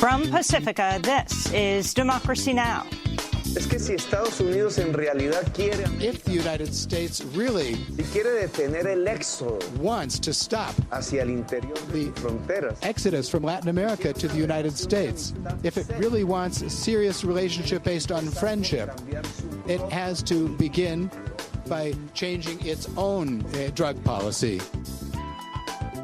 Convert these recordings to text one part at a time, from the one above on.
From Pacifica, this is Democracy Now! Es que si Estados Unidos en realidad quiere, if the United States really si quiere detener el éxodo wants to stop hacia el interior de sus fronteras, exodus from Latin America to the United States, if it really wants a serious relationship based on friendship, it has to begin by changing its own drug policy.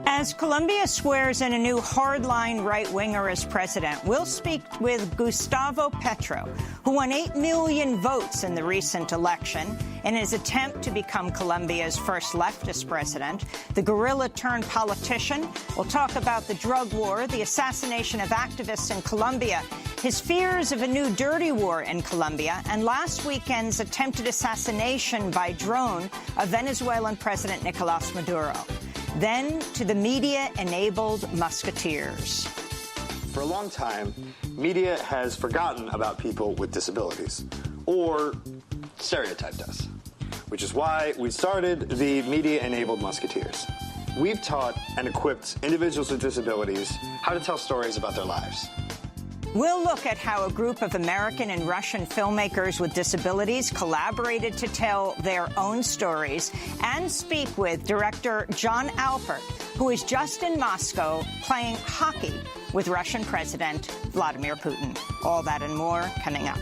As Colombia swears in a new hardline right-winger as president, we'll speak with Gustavo Petro, who won 8 million votes in the recent election in his attempt to become Colombia's first leftist president. The guerrilla-turned-politician will talk about the drug war, the assassination of activists in Colombia, his fears of a new dirty war in Colombia, and last weekend's attempted assassination by drone of Venezuelan President Nicolas Maduro. Then to the media-enabled musketeers. For a long time, media has forgotten about people with disabilities, or stereotyped us, which is why we started the Media-Enabled Musketeers. We've taught and equipped individuals with disabilities how to tell stories about their lives. We'll look at how a group of American and Russian filmmakers with disabilities collaborated to tell their own stories and speak with director John Alpert, who is just in Moscow playing hockey with Russian President Vladimir Putin. All that and more coming up.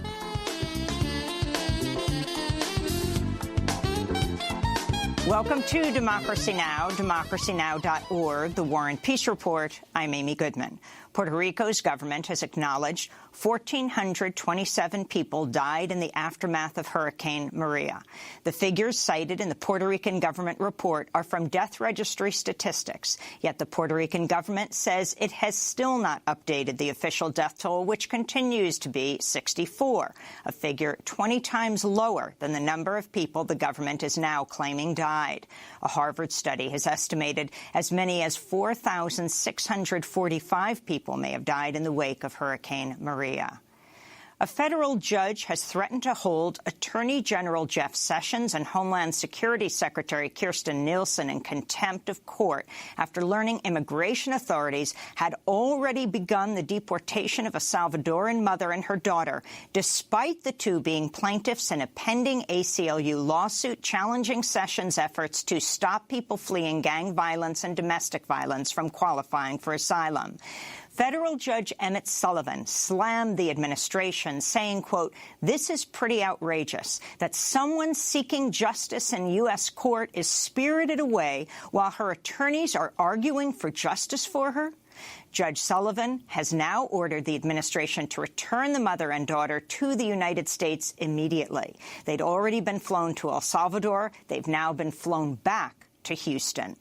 Welcome to Democracy Now!, democracynow.org, The War and Peace Report. I'm Amy Goodman. Puerto Rico's government has acknowledged 1,427 people died in the aftermath of Hurricane Maria. The figures cited in the Puerto Rican government report are from death registry statistics, yet the Puerto Rican government says it has still not updated the official death toll, which continues to be 64, a figure 20 times lower than the number of people the government is now claiming died. A Harvard study has estimated as many as 4,645 people may have died in the wake of Hurricane Maria. A federal judge has threatened to hold Attorney General Jeff Sessions and Homeland Security Secretary Kirstjen Nielsen in contempt of court after learning immigration authorities had already begun the deportation of a Salvadoran mother and her daughter, despite the two being plaintiffs in a pending ACLU lawsuit challenging Sessions' efforts to stop people fleeing gang violence and domestic violence from qualifying for asylum. Federal Judge Emmett Sullivan slammed the administration, saying, quote, "This is pretty outrageous that someone seeking justice in U.S. court is spirited away while her attorneys are arguing for justice for her." Judge Sullivan has now ordered the administration to return the mother and daughter to the United States immediately. They'd already been flown to El Salvador. They've now been flown back to Houston.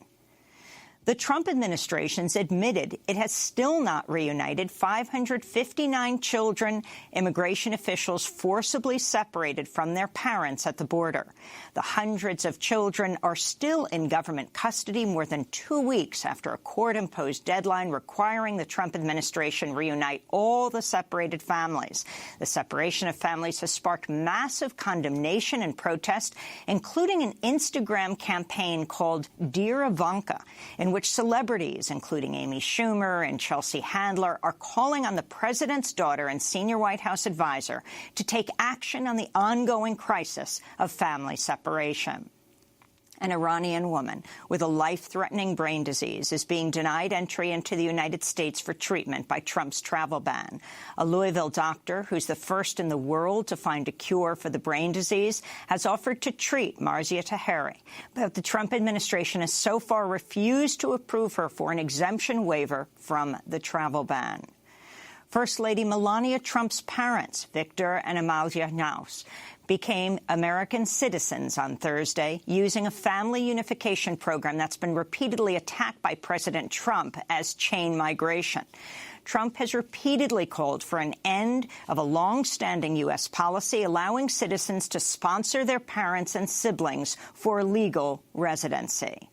The Trump administration's admitted it has still not reunited 559 children immigration officials forcibly separated from their parents at the border. The hundreds of children are still in government custody more than 2 weeks after a court-imposed deadline requiring the Trump administration reunite all the separated families. The separation of families has sparked massive condemnation and protest, including an Instagram campaign called Dear Ivanka, in which celebrities, including Amy Schumer and Chelsea Handler, are calling on the president's daughter and senior White House advisor to take action on the ongoing crisis of family separation. An Iranian woman with a life-threatening brain disease is being denied entry into the United States for treatment by Trump's travel ban. A Louisville doctor, who's the first in the world to find a cure for the brain disease, has offered to treat Marzia Taheri, but the Trump administration has so far refused to approve her for an exemption waiver from the travel ban. First Lady Melania Trump's parents, Victor and Amalia Knaus, became American citizens on Thursday using a family unification program that's been repeatedly attacked by President Trump as chain migration. Trump has repeatedly called for an end of a long-standing U.S. policy allowing citizens to sponsor their parents and siblings for legal residency.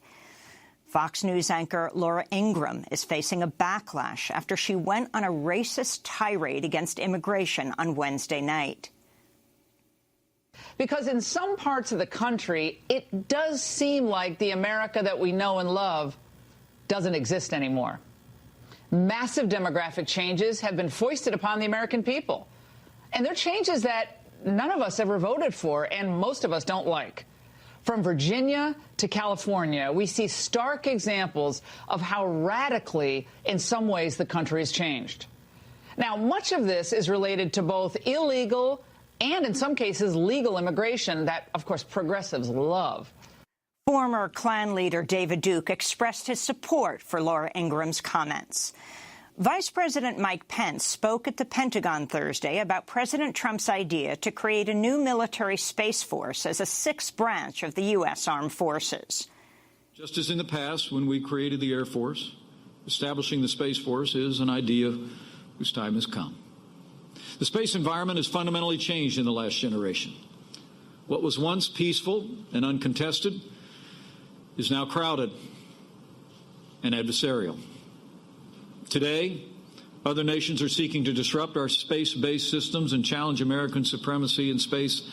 Fox News anchor Laura Ingraham is facing a backlash after she went on a racist tirade against immigration on Wednesday night. Because in some parts of the country, it does seem like the America that we know and love doesn't exist anymore. Massive demographic changes have been foisted upon the American people. And they're changes that none of us ever voted for and most of us don't like. From Virginia to California, we see stark examples of how radically, in some ways, the country has changed. Now, much of this is related to both illegal and, in some cases, legal immigration that, of course, progressives love. Former Klan leader David Duke expressed his support for Laura Ingram's comments. Vice President Mike Pence spoke at the Pentagon Thursday about President Trump's idea to create a new military space force as a sixth branch of the U.S. Armed Forces. Just as in the past when we created the Air Force, establishing the Space Force is an idea whose time has come. The space environment has fundamentally changed in the last generation. What was once peaceful and uncontested is now crowded and adversarial. Today, other nations are seeking to disrupt our space-based systems and challenge American supremacy in space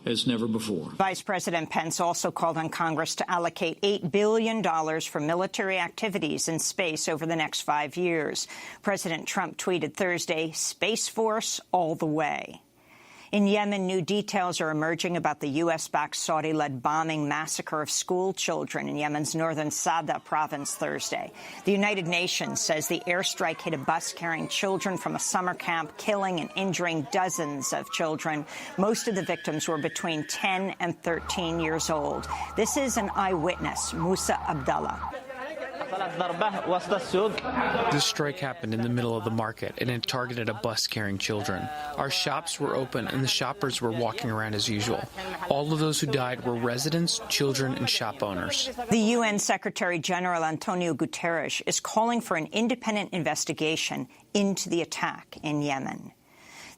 as never before. Vice President Pence also called on Congress to allocate $8 billion for military activities in space over the next 5 years. President Trump tweeted Thursday, "Space Force all the way." In Yemen, new details are emerging about the U.S.-backed Saudi-led bombing massacre of school children in Yemen's northern Sada province Thursday. The United Nations says the airstrike hit a bus carrying children from a summer camp, killing and injuring dozens of children. Most of the victims were between 10 and 13 years old. This is an eyewitness, Musa Abdallah. This strike happened in the middle of the market, and it targeted a bus carrying children. Our shops were open, and the shoppers were walking around as usual. All of those who died were residents, children, and shop owners. The UN Secretary General Antonio Guterres is calling for an independent investigation into the attack in Yemen.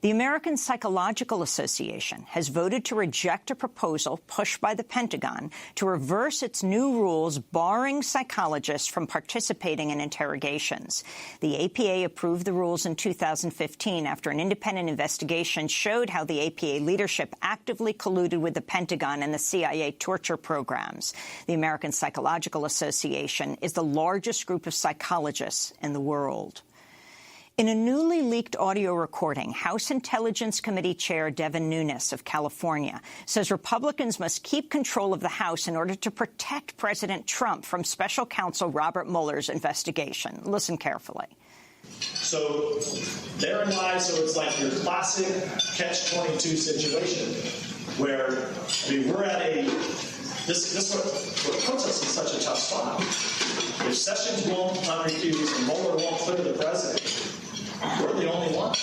The American Psychological Association has voted to reject a proposal pushed by the Pentagon to reverse its new rules barring psychologists from participating in interrogations. The APA approved the rules in 2015 after an independent investigation showed how the APA leadership actively colluded with the Pentagon and the CIA torture programs. The American Psychological Association is the largest group of psychologists in the world. In a newly leaked audio recording, House Intelligence Committee Chair Devin Nunes of California says Republicans must keep control of the House in order to protect President Trump from special counsel Robert Mueller's investigation. Listen carefully. So therein lies, so it's like your classic catch-22 situation where, I mean, we're at this what puts us in such a tough spot. If Sessions won't unrecuse and Mueller won't clear the president, we're the only one,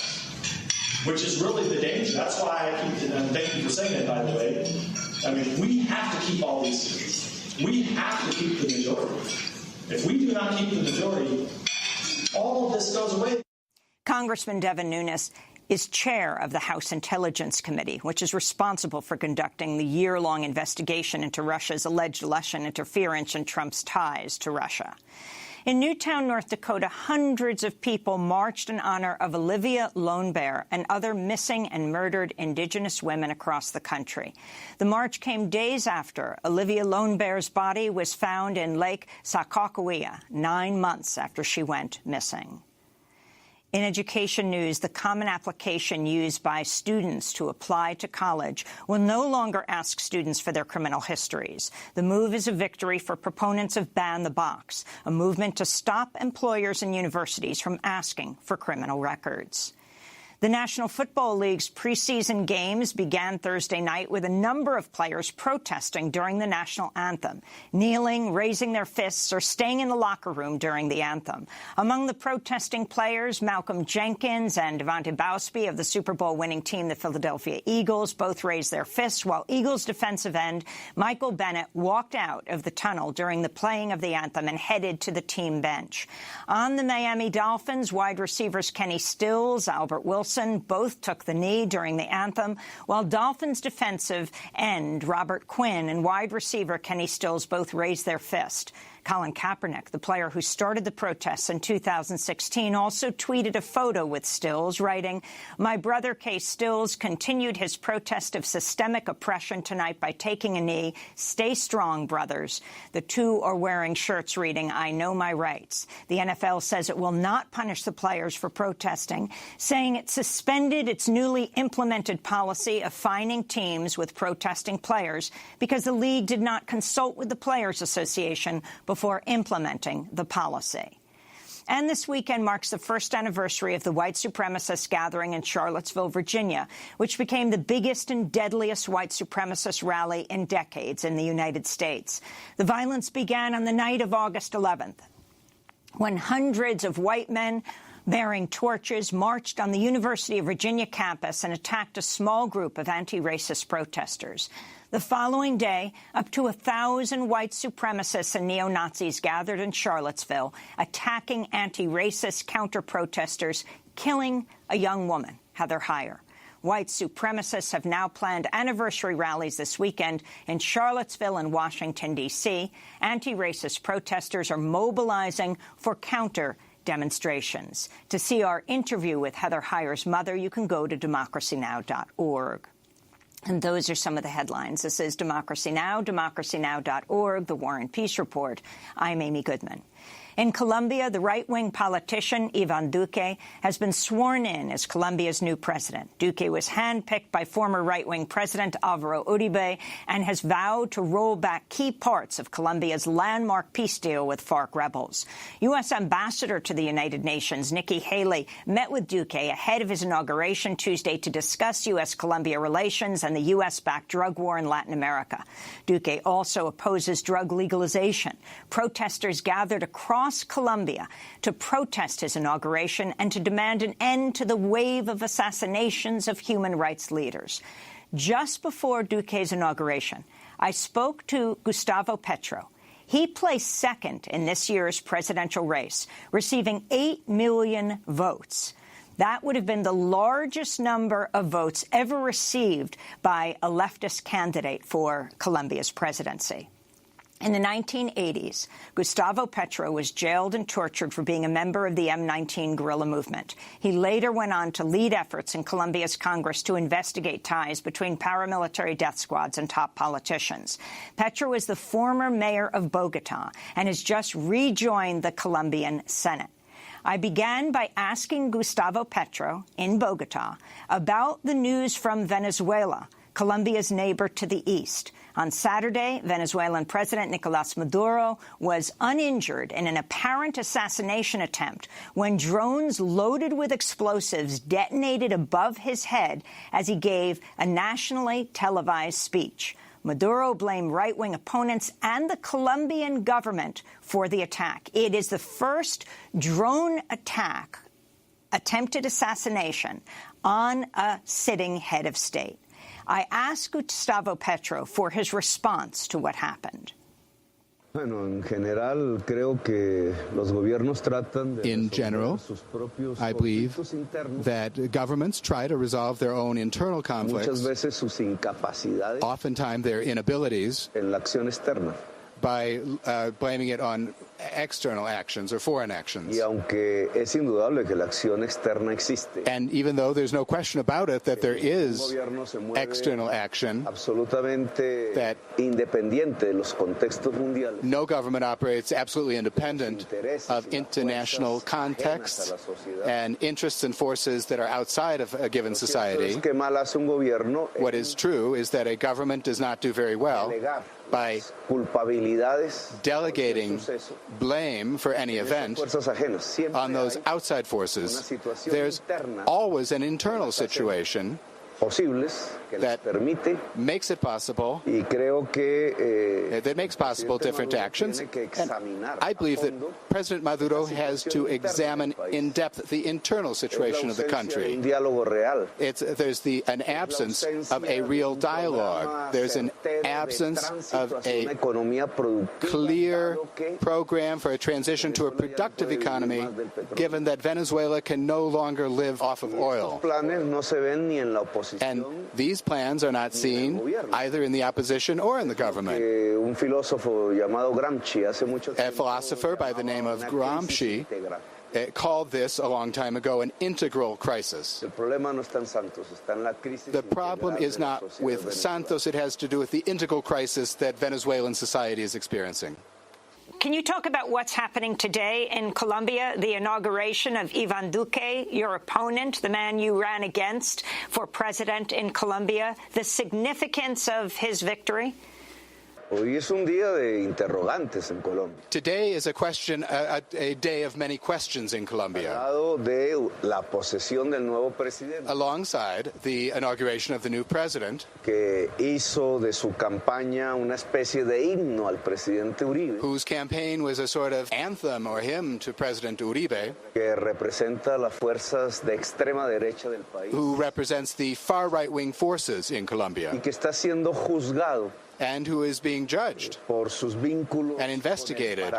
which is really the danger. That's why I keep, and thank you for saying it, by the way. I mean, we have to keep all these secrets. We have to keep the majority. If we do not keep the majority, all of this goes away. Congressman Devin Nunes is chair of the House Intelligence Committee, which is responsible for conducting the year-long investigation into Russia's alleged election interference and Trump's ties to Russia. In Newtown, North Dakota, hundreds of people marched in honor of Olivia Lone Bear and other missing and murdered Indigenous women across the country. The march came days after Olivia Lone Bear's body was found in Lake Sakakawea, 9 months after she went missing. In education news, the common application used by students to apply to college will no longer ask students for their criminal histories. The move is a victory for proponents of Ban the Box, a movement to stop employers and universities from asking for criminal records. The National Football League's preseason games began Thursday night with a number of players protesting during the national anthem, kneeling, raising their fists, or staying in the locker room during the anthem. Among the protesting players, Malcolm Jenkins and Devontae Bowsby of the Super Bowl winning team, the Philadelphia Eagles, both raised their fists, while Eagles defensive end Michael Bennett walked out of the tunnel during the playing of the anthem and headed to the team bench. On the Miami Dolphins, wide receivers Kenny Stills, Albert Wilson, both took the knee during the anthem, while Dolphins defensive end Robert Quinn and wide receiver Kenny Stills both raised their fist. Colin Kaepernick, the player who started the protests in 2016, also tweeted a photo with Stills, writing, "My brother Kay Stills continued his protest of systemic oppression tonight by taking a knee. Stay strong, brothers." The two are wearing shirts reading, "I know my rights." The NFL says it will not punish the players for protesting, saying it suspended its newly implemented policy of fining teams with protesting players because the league did not consult with the Players Association before implementing the policy. And this weekend marks the first anniversary of the white supremacist gathering in Charlottesville, Virginia, which became the biggest and deadliest white supremacist rally in decades in the United States. The violence began on the night of August 11th, when hundreds of white men bearing torches marched on the University of Virginia campus and attacked a small group of anti-racist protesters. The following day, up to 1,000 white supremacists and neo-Nazis gathered in Charlottesville, attacking anti-racist counter-protesters, killing a young woman, Heather Heyer. White supremacists have now planned anniversary rallies this weekend in Charlottesville and Washington, D.C. Anti-racist protesters are mobilizing for counter-demonstrations. To see our interview with Heather Heyer's mother, you can go to democracynow.org. And those are some of the headlines. This is Democracy Now!, democracynow.org, The War and Peace Report. I'm Amy Goodman. In Colombia, the right-wing politician Iván Duque has been sworn in as Colombia's new president. Duque was handpicked by former right-wing President Álvaro Uribe and has vowed to roll back key parts of Colombia's landmark peace deal with FARC rebels. U.S. Ambassador to the United Nations Nikki Haley met with Duque ahead of his inauguration Tuesday to discuss U.S.-Colombia relations and the U.S.-backed drug war in Latin America. Duque also opposes drug legalization. Protesters gathered across Colombia to protest his inauguration and to demand an end to the wave of assassinations of human rights leaders. Just before Duque's inauguration, I spoke to Gustavo Petro. He placed second in this year's presidential race, receiving 8 million votes. That would have been the largest number of votes ever received by a leftist candidate for Colombia's presidency. In the 1980s, Gustavo Petro was jailed and tortured for being a member of the M19 guerrilla movement. He later went on to lead efforts in Colombia's Congress to investigate ties between paramilitary death squads and top politicians. Petro is the former mayor of Bogotá and has just rejoined the Colombian Senate. I began by asking Gustavo Petro in Bogotá about the news from Venezuela, Colombia's neighbor to the east. On Saturday, Venezuelan President Nicolás Maduro was uninjured in an apparent assassination attempt when drones loaded with explosives detonated above his head as he gave a nationally televised speech. Maduro blamed right-wing opponents and the Colombian government for the attack. It is the first drone attack, attempted assassination, on a sitting head of state. I asked Gustavo Petro for his response to what happened. In general, I believe that governments try to resolve their own internal conflicts, oftentimes their inabilities, by blaming it on external actions or foreign actions. And even though there's no question about it that there is external action, that no government operates absolutely independent of international context and interests and forces that are outside of a given society. What is true is that a government does not do very well by delegating blame for any event on those outside forces. There's always an internal situation that makes it possible, that makes possible different actions. And I believe that President Maduro has to examine in depth the internal situation of the country. There's an absence of a real dialogue. There's an absence of a clear program for a transition to a productive economy, given that Venezuela can no longer live off of oil. And these plans are not seen either in the opposition or in the government. A philosopher by the name of Gramsci called this a long time ago an integral crisis. The problem is not with Santos, it has to do with the integral crisis that Venezuelan society is experiencing. Can you talk about what's happening today in Colombia, the inauguration of Iván Duque, your opponent, the man you ran against for president in Colombia, the significance of his victory? Hoy es un día de interrogantes en Colombia. Today is a day of many questions in Colombia. De la posesión del nuevo presidente. Alongside the inauguration of the new president, que hizo de su campaña una especie de himno al presidente Uribe. Whose campaign was a sort of anthem or hymn to President Uribe. Que representa las fuerzas de extrema derecha del país. Who represents the far right-wing forces in Colombia. Y que está siendo juzgado. And who is being judged and investigated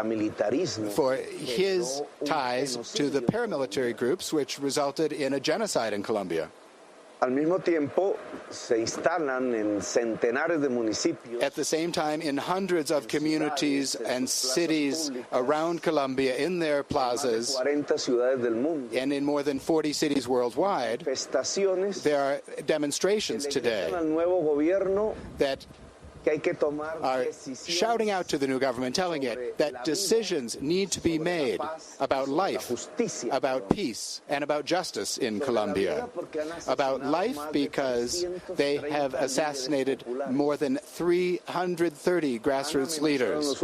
for his ties to the paramilitary groups which resulted in a genocide in Colombia. Al mismo tiempo, se instalan en centenares de municipios. At the same time, in hundreds of communities and cities around Colombia, in their plazas, and in more than 40 cities worldwide, there are demonstrations today that are shouting out to the new government, telling it that decisions need to be made about life, about peace, and about justice in Colombia. About life because they have assassinated more than 330 grassroots leaders.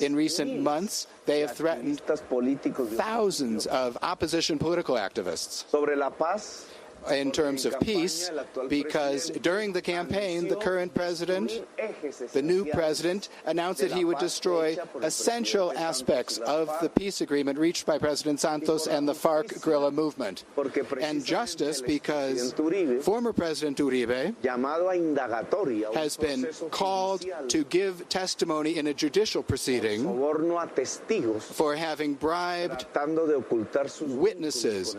In recent months, they have threatened thousands of opposition political activists. In terms of peace, because during the campaign, the current president, the new president, announced that he would destroy essential aspects of the peace agreement reached by President Santos and the FARC guerrilla movement. And justice because former President Uribe has been called to give testimony in a judicial proceeding for having bribed witnesses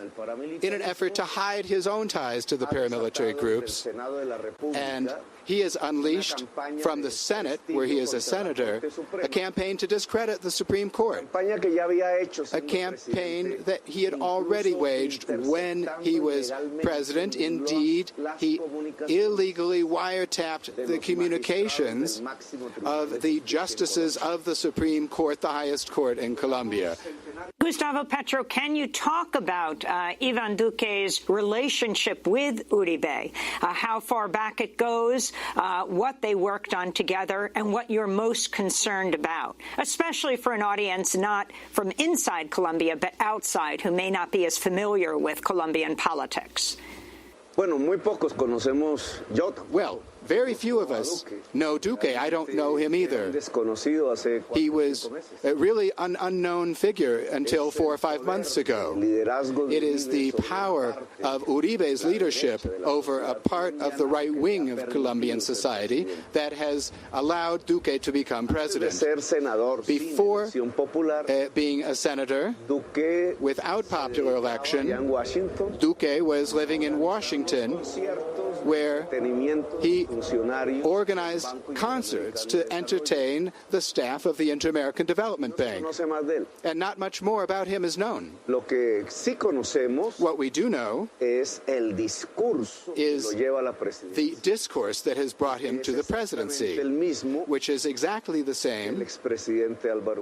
in an effort to hide his own ties to the paramilitary groups, and he has unleashed from the Senate, where he is a senator, a campaign to discredit the Supreme Court, a campaign that he had already waged when he was president. Indeed, he illegally wiretapped the communications of the justices of the Supreme Court, the highest court in Colombia. Gustavo Petro, can you talk about Iván Duque's relationship with Uribe, how far back it goes, what they worked on together, and what you're most concerned about, especially for an audience not from inside Colombia but outside who may not be as familiar with Colombian politics? Bueno, muy pocos conocemos Jota. Well, very few of us know Duque. I don't know him either. He was a really an unknown figure until 4 or 5 months ago. It is the power of Uribe's leadership over a part of the right wing of Colombian society that has allowed Duque to become president. Before being a senator, without popular election, Duque was living in Washington, where he organized concerts to entertain the staff of the Inter-American Development Bank. And not much more about him is known. What we do know is the discourse that has brought him to the presidency, which is exactly the same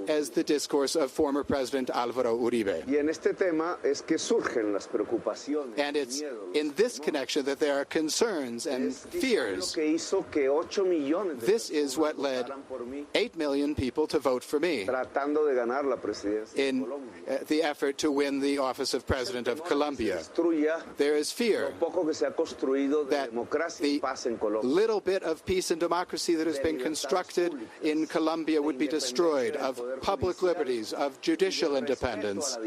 as the discourse of former President Álvaro Uribe. And it's in this connection that there are concerns and fears. This is what led 8 million people to vote for me in the effort to win the office of President of Colombia. There is fear that the little bit of peace and democracy that has been constructed in Colombia would be destroyed, of public liberties, of judicial independence,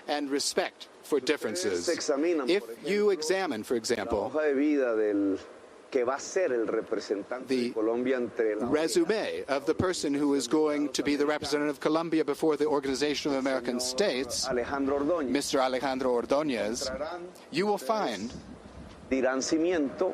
and respect for differences. If you examine, for example, the resume of the person who is going to be the representative of Colombia before the Organization of American States, Mr. Alejandro Ordóñez, you will find dirán cimiento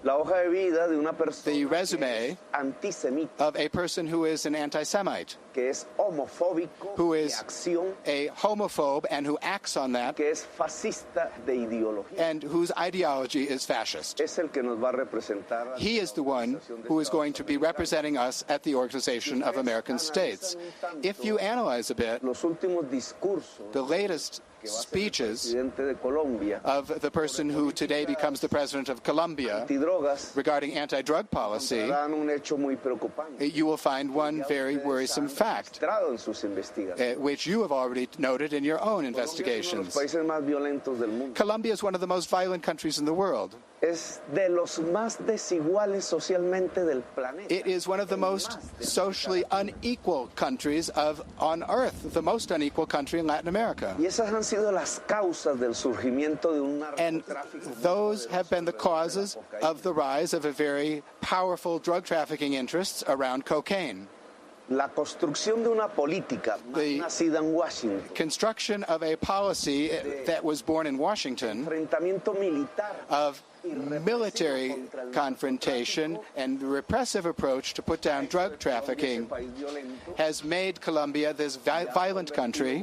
la hoja de vida de una persona the resume antisemita, of a person who is an anti-Semite, que es homofóbico, who de is acción, a homophobe and who acts on that, que es fascista de ideología. and whose ideology is fascist. Es el que nos va a representar. He is the one who is going to be representing us at the Organization of American States. If you analyze a bit Los últimos discursos the latest speeches presidente de Colombia of the person who today becomes the president of Colombia antidrogas regarding anti-drug policy, dan un hecho muy preocupante. you will find one very worrisome fact, Registrado en sus investigaciones. which you have already noted in your own Colombia es uno de los investigations. países más violentos del mundo. Colombia is one of the most violent countries in the world. Es de los más desiguales socialmente del planeta. It is one of the most socially unequal countries on Earth, the most unequal country in Latin America. Y esas han sido las causas del surgimiento de un And narcotráfico. those have been the causes of the rise of a very powerful drug trafficking interests around cocaine. La construcción de una política The- nacida en Washington, Construction of a policy that was born in Washington enfrentamiento militar, of military confrontation and the repressive approach to put down drug trafficking has made Colombia this violent country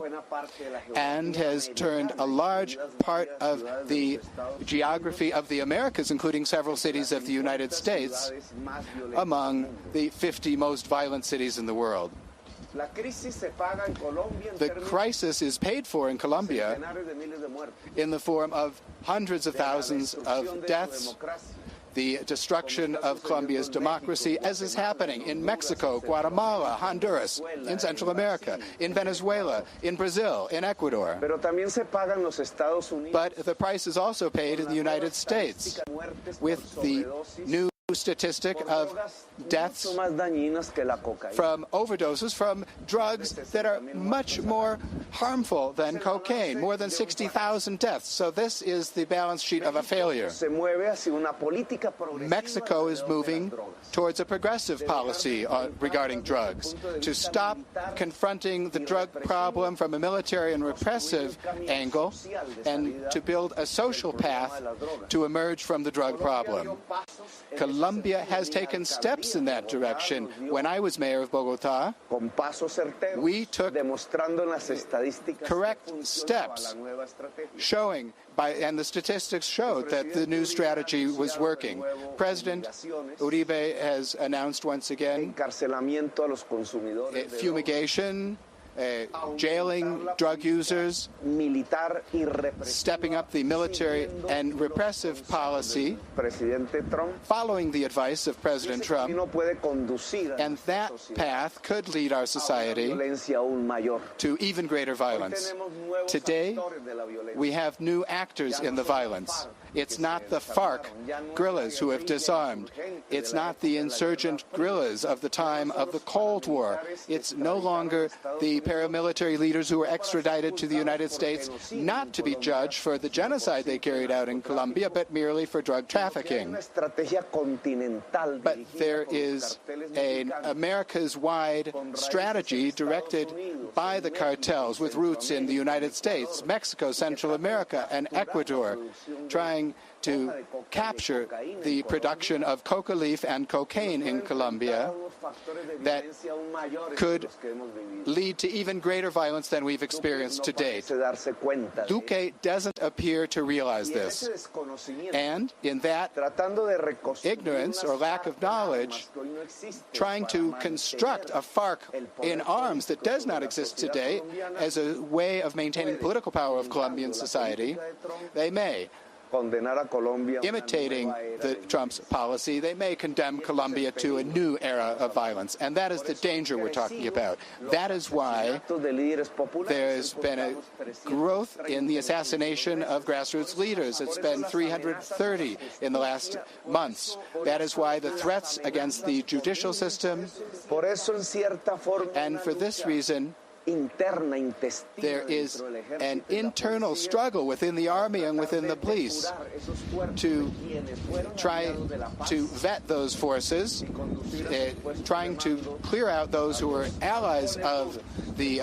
and has turned a large part of the geography of the Americas, including several cities of the United States, among the 50 most violent cities in the world. La crisis se paga en Colombia en The términos crisis is paid for in Colombia centenares de miles de muertos. in the form of hundreds of thousands of deaths, the destruction of Colombia's democracy, as is happening in Mexico, Guatemala, Honduras, in Central America, in Venezuela, in Brazil, in Ecuador. Pero también se paga en los Estados Unidos. But the price is also paid in the United States with the new statistic of deaths Mucho más dañinas que la cocaína. from overdoses from drugs that are much more harmful than cocaine, more than 60,000 deaths. So this is the balance sheet of a failure. Se mueve hacia una política progresiva Mexico is alrededor de las moving drogas. towards a progressive policy regarding drugs, to stop confronting the drug problem from a military and repressive angle, and to build a social path to emerge from the drug problem. Colombia has taken steps in that direction. When I was mayor of Bogota, Con pasos certeros, we took demostrando en las estadísticas correct que funcionaba steps. la nueva estrategia. showing and the statistics showed that the new strategy was working. President Uribe has announced once again Encarcelamiento a los consumidores de fumigation, jailing drug users, militar y represivo. stepping up the military and repressive policy, Presidente Trump following the advice of President Trump, no puede conducir a and that path could lead our society violencia aún mayor. to even greater violence. Tenemos nuevos Today, actores de la violencia. we have new actors in the violence. It's not the FARC guerrillas who have disarmed. It's not the insurgent guerrillas of the time of the Cold War. It's no longer the paramilitary leaders who were extradited to the United States, not to be judged for the genocide they carried out in Colombia, but merely for drug trafficking. Una estrategia continental But dirigida there por los is carteles an mexicanos. Americas-wide strategy directed by the cartels with roots in the United States, Mexico, Central America, and Ecuador, trying to capture the production of coca leaf and cocaine in Colombia that could lead to even greater violence than we've experienced to date. Duque doesn't appear to realize this. And in that ignorance or lack of knowledge, trying to construct a FARC in arms that does not exist today as a way of maintaining political power of Colombian society, they may. Imitating Trump's policy, they may condemn Colombia to a new era of violence. And that is the danger we're talking about. That is why there's been a growth in the assassination of grassroots leaders. It's been 330 in the last months. That is why the threats against the judicial system, and for this reason, There is an internal struggle within the army and within the police to try to vet those forces, trying to clear out those who are allies of the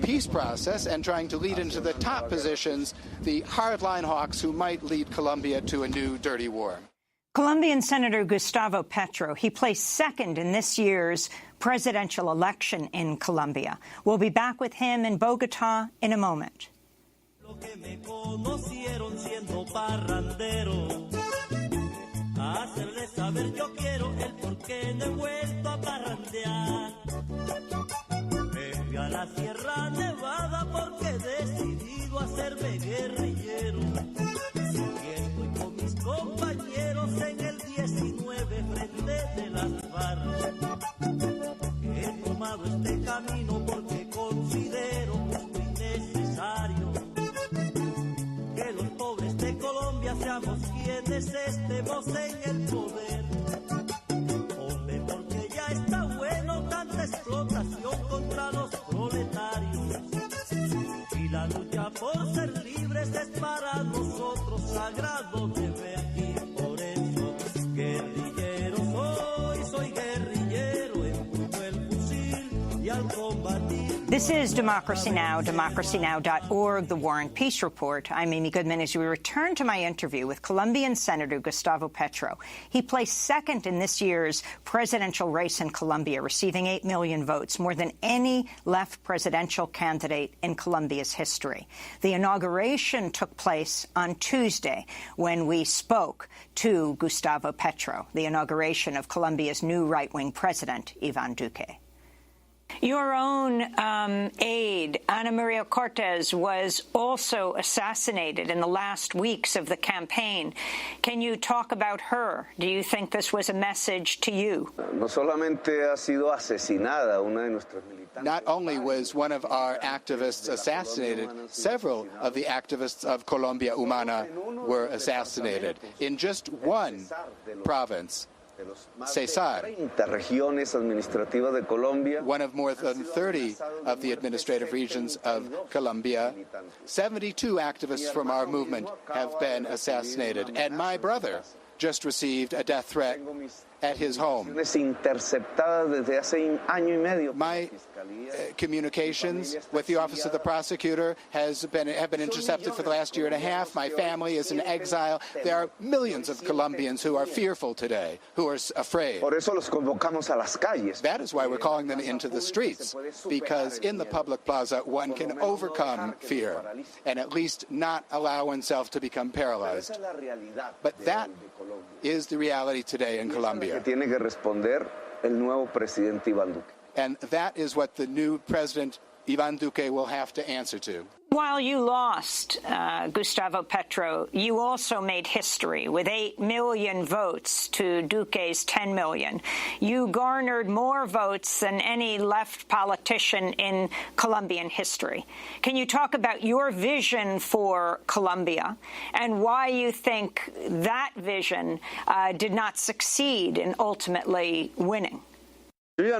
peace process and trying to lead into the top positions the hardline hawks who might lead Colombia to a new dirty war. Colombian Senator Gustavo Petro, he placed second in this year's presidential election in Colombia. We'll be back with him in Bogotá in a moment. Compañeros en el 19 frente de las FARC. He tomado este camino porque considero justo y necesario que los pobres de Colombia seamos quienes estemos en el poder. Hombre, porque ya está bueno tanta explotación contra los proletarios. Y la lucha por ser libres es para nosotros sagrado deber. Y por eso, guerrillero soy guerrillero, empuño el fusil y al combatir. This is Democracy Now!, democracynow.org, The War and Peace Report. I'm Amy Goodman as we return to my interview with Colombian Senator Gustavo Petro. He placed second in this year's presidential race in Colombia, receiving 8 million votes, more than any left presidential candidate in Colombia's history. The inauguration took place on Tuesday when we spoke to Gustavo Petro, the inauguration of Colombia's new right-wing president, Iván Duque. Your own aide, Ana Maria Cortés, was also assassinated in the last weeks of the campaign. Can you talk about her? Do you think this was a message to you? Not only was one of our activists assassinated, several of the activists of Colombia Humana were assassinated in just one province. Cesar, one of more than 30 of the administrative regions of Colombia. 72 activists from our movement have been assassinated, and my brother just received a death threat at his home. My communications with the Office of the Prosecutor have been intercepted for the last year and a half. My family is in exile. There are millions of Colombians who are fearful today, who are afraid. That is why we're calling them into the streets, because in the public plaza one can overcome fear and at least not allow oneself to become paralyzed. But that is the reality today in Colombia. And that is what the new President Iván Duque will have to answer to. While you lost, Gustavo Petro, you also made history with 8 million votes to Duque's 10 million. You garnered more votes than any left politician in Colombian history. Can you talk about your vision for Colombia and why you think that vision did not succeed in ultimately winning? I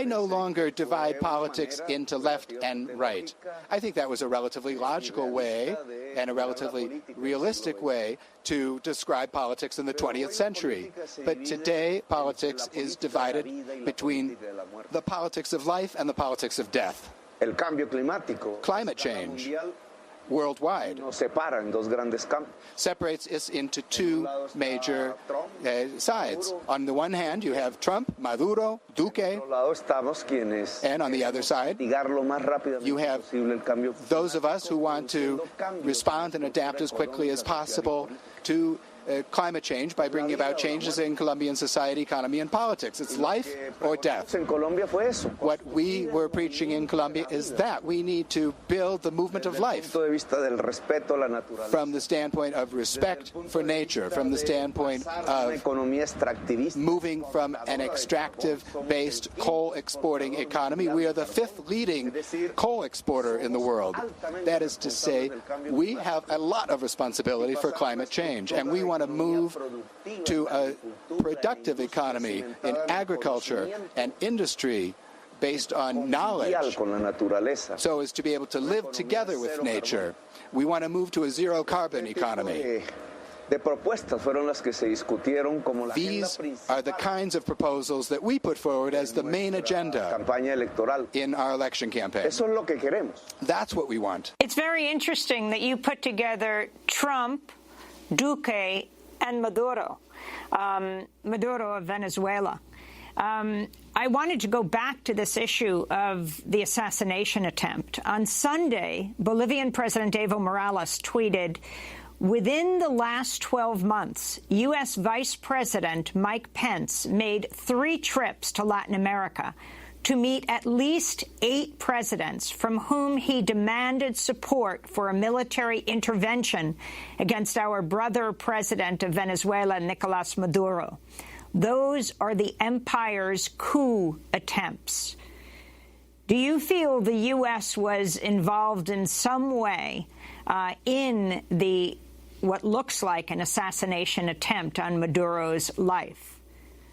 no longer divide politics into left and right. I think that was a relatively logical way and a relatively realistic way to describe politics in the 20th century. But today, politics is divided between the politics of life and the politics of death. Climate change worldwide separates us into two major sides. On the one hand, you have Trump, Maduro, Duque, and on the other side, you have those of us who want to respond and adapt as quickly as possible to climate change by bringing about changes in Colombian society, economy, and politics. It's life or death. What we were preaching in Colombia is that we need to build the movement of life from the standpoint of respect for nature, from the standpoint of moving from an extractive-based coal-exporting economy. We are the 5th leading coal exporter in the world. That is to say, we have a lot of responsibility for climate change, and we want to move to a productive economy in agriculture and industry, based on knowledge, con la naturaleza. so as to be able to live together with nature. We want to move to a zero-carbon economy. De propuestas fueron las que se discutieron como la These are the kinds of proposals that we put forward as the main agenda campaña electoral. in our election campaign. Eso es lo que queremos. That's what we want. It's very interesting that you put together Trump, Duque, and Maduro. Maduro of Venezuela. I wanted to go back to this issue of the assassination attempt. On Sunday, Bolivian President Evo Morales tweeted, "Within the last 12 months, U.S. Vice President Mike Pence made 3 trips to Latin America to meet at least 8 presidents from whom he demanded support for a military intervention against our brother president of Venezuela, Nicolas Maduro. Those are the empire's coup attempts." Do you feel the U.S. was involved in some way in what looks like an assassination attempt on Maduro's life?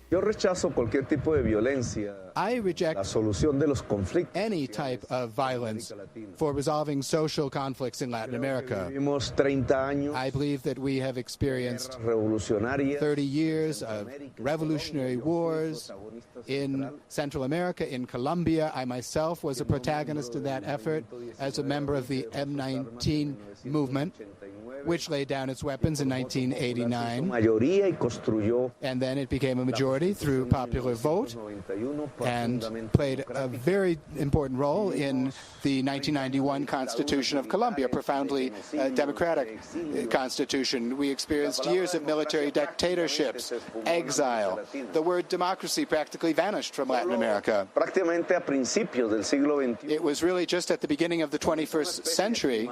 Yo rechazo cualquier tipo de violencia. I reject La solución de los conflictos. any type of violence for resolving social conflicts in Latin America. Vivimos 30 años. I believe that we have experienced revolucionarias. 30 years of revolutionary wars in Central America, in Colombia. I myself was a protagonist in that effort as a member of the M19 movement, which laid down its weapons in 1989. Mayoría y construyó And then it became a majority through popular vote and played a very important role in the 1991 Constitution of Colombia, profoundly democratic constitution. We experienced years of military dictatorships, exile. The word democracy practically vanished from Latin America. prácticamente a principios del siglo XXI. It was really just at the beginning of the 21st century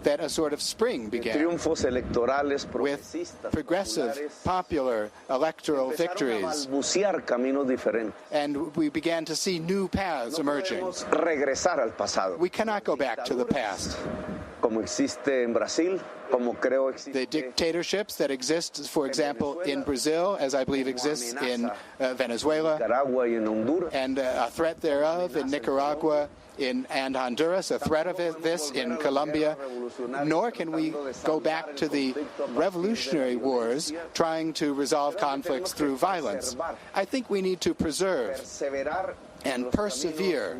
that a sort of spring began, Triunfos electorales with progresistas, progressive, popular electoral victories. balbucear caminos diferentes. And we began to see new paths emerging. Podemos regresar al pasado, We cannot go back to the past. como existe en Brasil, como creo existe. The dictatorships that exist, for example, in Brazil, as I believe exists in Venezuela, Nicaragua y en Honduras. and a threat thereof in Nicaragua and Honduras, a threat of this in Colombia, nor can we go back to the revolutionary wars trying to resolve conflicts through violence. I think we need to preserve Perseverar and persevere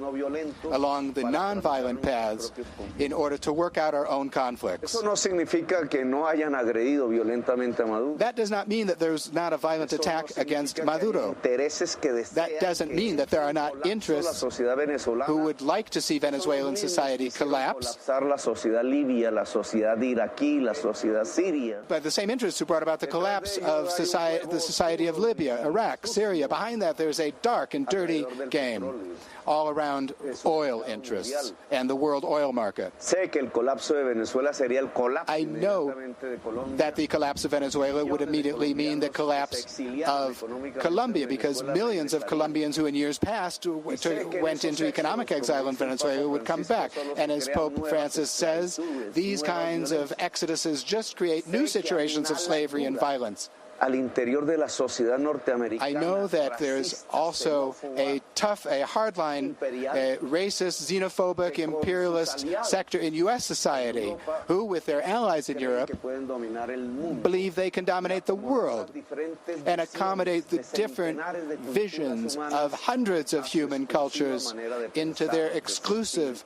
along the nonviolent paths in order to work out our own conflicts. Eso no significa que no hayan agredido violentamente a Maduro. That does not mean that there's not a violent attack against Maduro. Intereses que That doesn't mean that there are not la interests sociedad venezolana, who would like to see Venezuelan society collapse, colapsar la sociedad libia, la sociedad iraquí, la sociedad siria. but the same interests who brought about the collapse of the society of Libya, Iraq, Syria. Behind that, there's a dark and dirty game all around oil interests and the world oil market. Sé que el colapso de Venezuela sería el colapso I know inmediatamente de Colombia. that the collapse of Venezuela would immediately mean the collapse of Colombia, because millions of Colombians who in years past went into economic exile in Venezuela would come back. And as Pope Francis says, these kinds of exoduses just create new situations of slavery and violence. Al interior de la sociedad norteamericana. I know that there's also a hardline, racist, xenophobic, imperialist sector in U.S. society who, with their allies in Europe, believe they can dominate the world and accommodate the different visions of hundreds of human cultures into their exclusive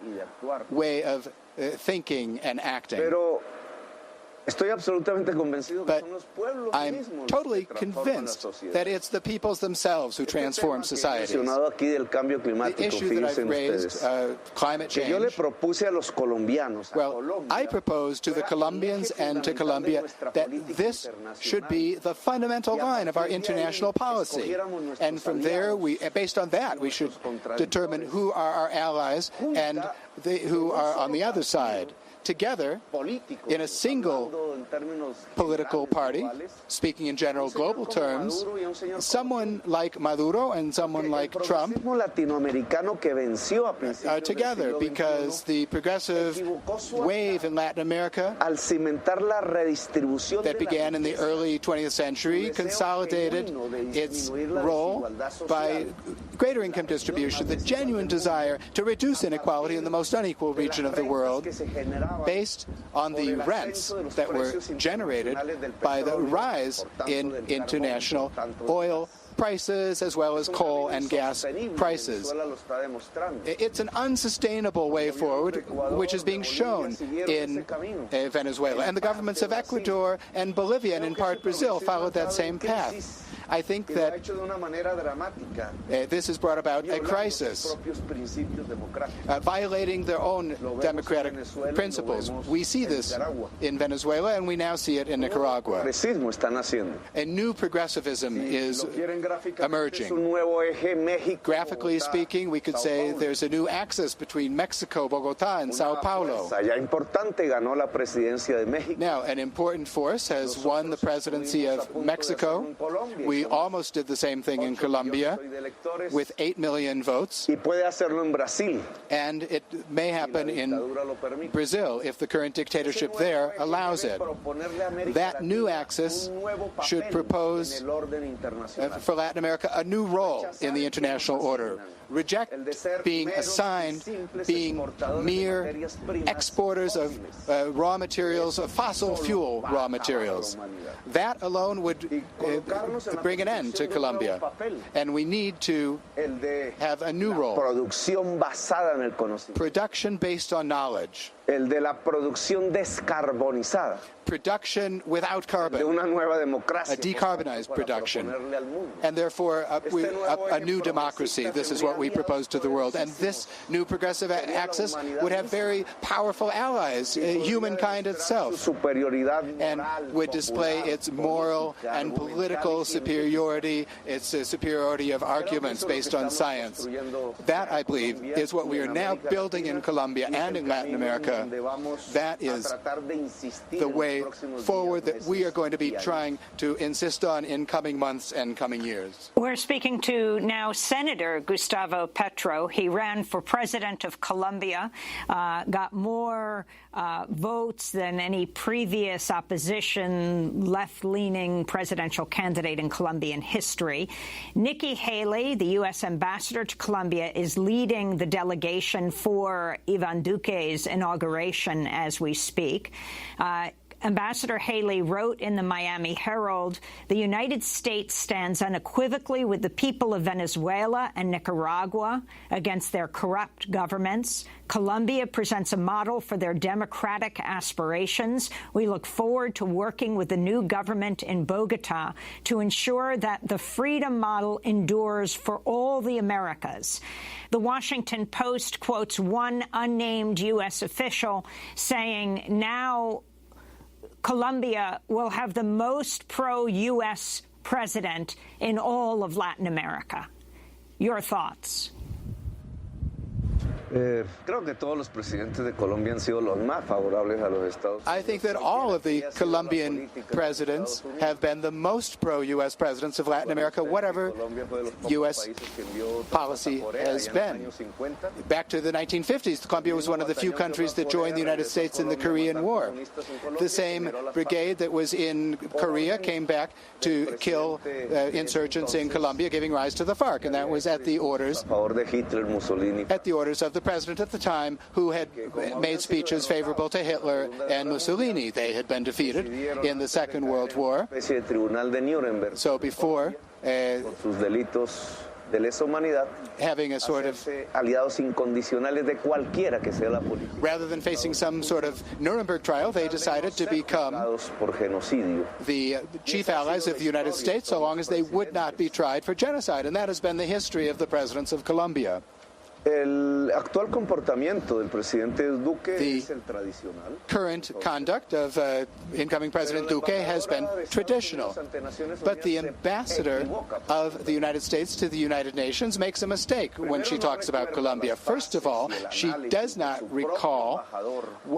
way of thinking and acting. Pero estoy absolutamente convencido que But son los pueblos I'm mismos totally que transforman la convinced sociedad. that it's the peoples themselves who transform societies. Mencionado aquí del cambio The climático, issue that I've fíjense raised, ustedes. climate Que yo le change, propuse a los colombianos, a well, Colombia, I propose to the Colombians and to Colombia that this should be the fundamental line of our international policy. And from there, based on that, we should determine who are our allies and who are on the other side, together in a single political party, speaking in general global terms, someone like Maduro and someone like Trump are together because the progressive wave in Latin America that began in the early 20th century consolidated its role by greater income distribution, the genuine desire to reduce inequality in the most unequal region of the world based on the rents that were generated by the rise in international oil prices as well as coal and gas prices. It's an unsustainable way forward, which is being shown in Venezuela. And the governments of Ecuador and Bolivia, and in part Brazil, followed that same path. I think that this has brought about a crisis, violating their own democratic principles. We see this in Venezuela, and we now see it in Nicaragua. A new progressivism is emerging. Graphically speaking, we could say there's a new axis between Mexico, Bogotá, and Sao Paulo. Now, an important force has won the presidency of Mexico. We almost did the same thing in Colombia with 8 million votes. And it may happen in Brazil if the current dictatorship there allows it. That new axis should propose for Latin America a new role in the international order. Reject being assigned, being mere exporters of raw materials, of fossil fuel raw materials. That alone would bring an end to Colombia. And we need to have a new role. Production based on knowledge. Production without carbon, a decarbonized production, and therefore a new democracy. This is what we propose to the world. And this new progressive axis would have very powerful allies, humankind itself, and would display its moral and political superiority, its superiority of arguments based on science. That, I believe, is what we are now building in Colombia and in Latin America. That is the way forward that we are going to be trying to insist on in coming months and coming years. We're speaking to now Senator Gustavo Petro. He ran for president of Colombia, got more votes than any previous opposition left-leaning presidential candidate in Colombian history. Nikki Haley, the U.S. ambassador to Colombia, is leading the delegation for Ivan Duque's inauguration as we speak. Ambassador Haley wrote in the Miami Herald, "The United States stands unequivocally with the people of Venezuela and Nicaragua against their corrupt governments. Colombia presents a model for their democratic aspirations. We look forward to working with the new government in Bogotá to ensure that the freedom model endures for all the Americas." The Washington Post quotes one unnamed U.S. official saying now Colombia will have the most pro-U.S. president in all of Latin America. Your thoughts? I think that all of the Colombian presidents have been the most pro-U.S. presidents of Latin America, whatever U.S. policy has been. Back to the 1950s, Colombia was one of the few countries that joined the United States in the Korean War. The same brigade that was in Korea came back to kill insurgents in Colombia, giving rise to the FARC, and that was at the orders of the president at the time, who had made speeches favorable to Hitler and Mussolini. They had been defeated in the Second World War. So before having a sort of, rather than facing some sort of Nuremberg trial, they decided to become the chief allies of the United States so long as they would not be tried for genocide. And that has been the history of the presidents of Colombia. El actual comportamiento del presidente Duque es el tradicional. Current conduct of incoming President Duque has been traditional, but the ambassador of the United States to the United Nations makes a mistake when she talks about Colombia. First of all, she does not recall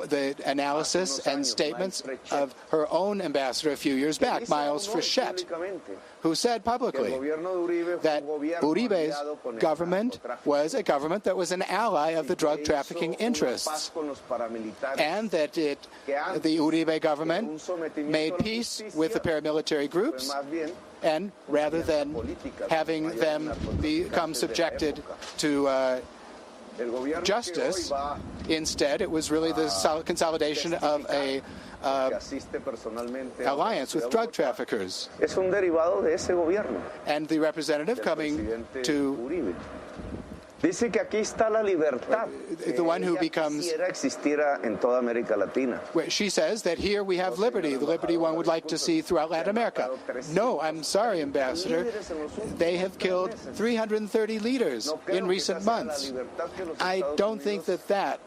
the analysis and statements of her own ambassador a few years back, Miles Frechette, who said publicly that Uribe's government was a government that was an ally of the drug trafficking interests, and that the Uribe government made peace with the paramilitary groups, and rather than having them become subjected to justice, instead it was really the consolidation of a alliance with drug traffickers. And the representative coming to Dice que aquí está la libertad. The one who becomes. Existiera en toda América Latina. She says that here we have liberty, the liberty one would like to see throughout Latin America. No, I'm sorry, Ambassador. They have killed 330 leaders in recent months. I don't think that that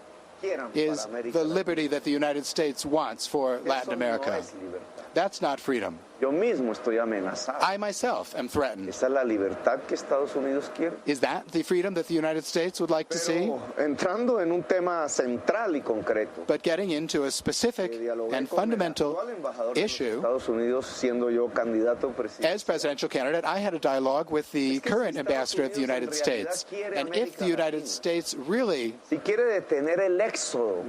is the liberty that the United States wants for Latin America. That's not freedom. I myself am threatened. Is that the freedom that the United States would like to see? But getting into a specific and fundamental issue, as presidential candidate, I had a dialogue with the current ambassador of the United States. And if the United States really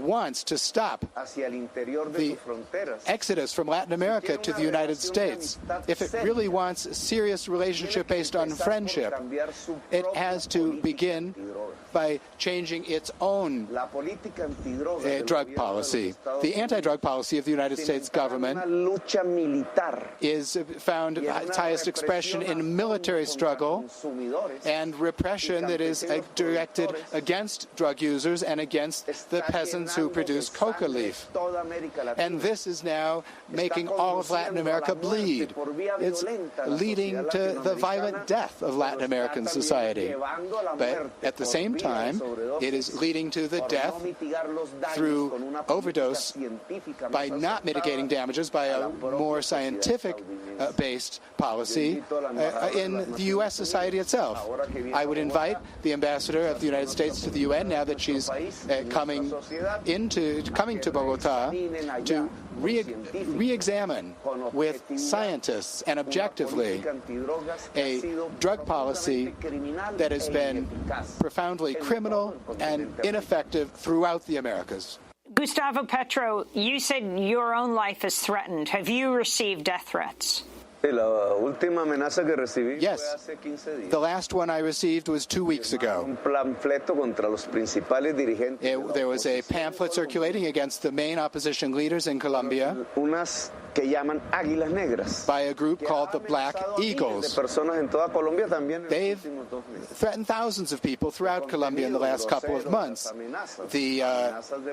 wants to stop the exodus from Latin America to the United States, if it really wants a serious relationship based on friendship, it has to begin by changing its own drug policy. The anti-drug policy of the United States government is found its highest expression in military struggle and repression that is directed against drug users and against the peasants who produce coca leaf. And this is now making all of Latin America bleed. It's leading to the violent death of Latin American society. But at the same time, it is leading to the death through overdose by not mitigating damages by a more scientific-based policy in the U.S. society itself. I would invite the ambassador of the United States to the UN, now that she's coming to Bogota, to re-examine with scientists and objectively a drug policy that has been profoundly criminal and ineffective throughout the Americas. Gustavo Petro, you said your own life is threatened. Have you received death threats? Yes. The last one I received was 2 weeks ago. There was a pamphlet circulating against the main opposition leaders in Colombia by a group called the Black Eagles. They've threatened thousands of people throughout Colombia in the last couple of months. The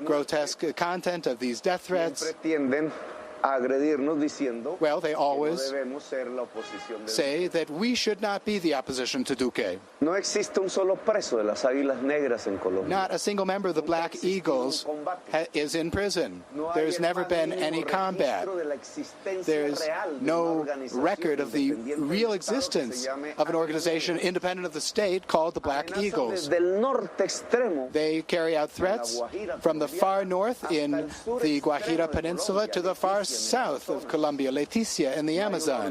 grotesque content of these death threats, well, they always say that we should not be the opposition to Duque. Not a single member of the Black Eagles is in prison. There's never been any combat. There's no record of the real existence of an organization independent of the state called the Black Eagles. They carry out threats from the far north in the Guajira Peninsula to the far south of Colombia, Leticia, and the Amazon.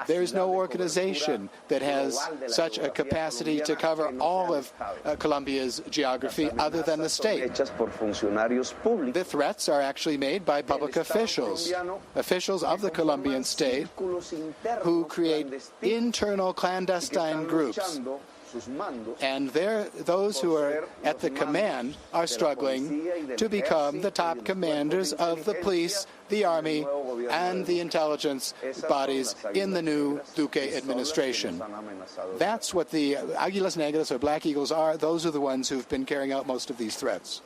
There's no organization that has such a capacity to cover all of Colombia's geography other than the state. The threats are actually made by public officials of the Colombian state, who create internal clandestine groups. And those who are at the command are struggling to become the top commanders of the police, the army, and the intelligence bodies in the new Duque administration. That's what the Águilas Negras, or Black Eagles, are. Those are the ones who've been carrying out most of these threats.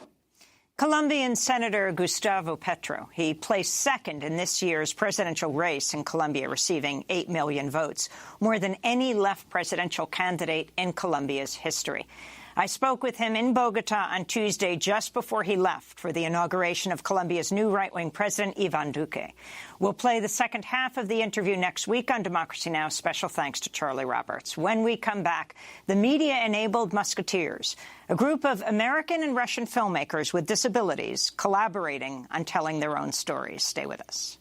Colombian Senator Gustavo Petro. He placed second in this year's presidential race in Colombia, receiving 8 million votes, more than any left presidential candidate in Colombia's history. I spoke with him in Bogota on Tuesday just before he left for the inauguration of Colombia's new right-wing president, Iván Duque. We'll play the second half of the interview next week on Democracy Now! Special thanks to Charlie Roberts. When we come back, the media-enabled Musketeers, a group of American and Russian filmmakers with disabilities collaborating on telling their own stories. Stay with us.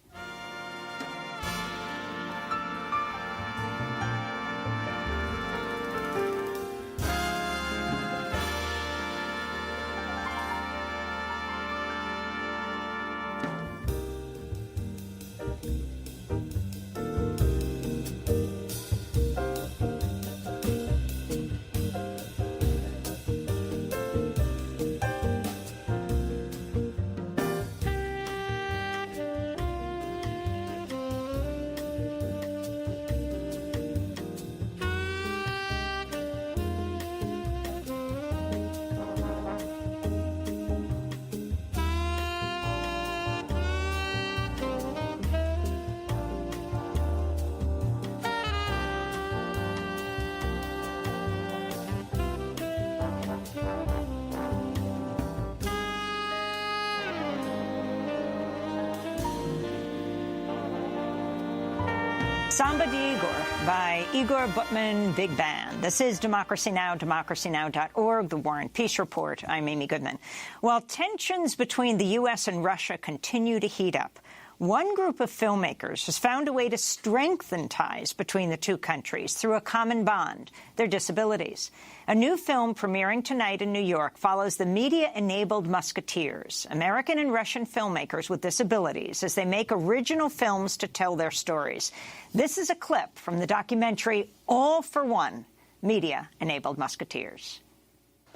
Samba de Igor by Igor Butman Big Band. This is Democracy Now!, democracynow.org, The War and Peace Report. I'm Amy Goodman. While tensions between the U.S. and Russia continue to heat up, one group of filmmakers has found a way to strengthen ties between the two countries through a common bond, their disabilities. A new film premiering tonight in New York follows the media-enabled Musketeers, American and Russian filmmakers with disabilities, as they make original films to tell their stories. This is a clip from the documentary All for One, Media-Enabled Musketeers.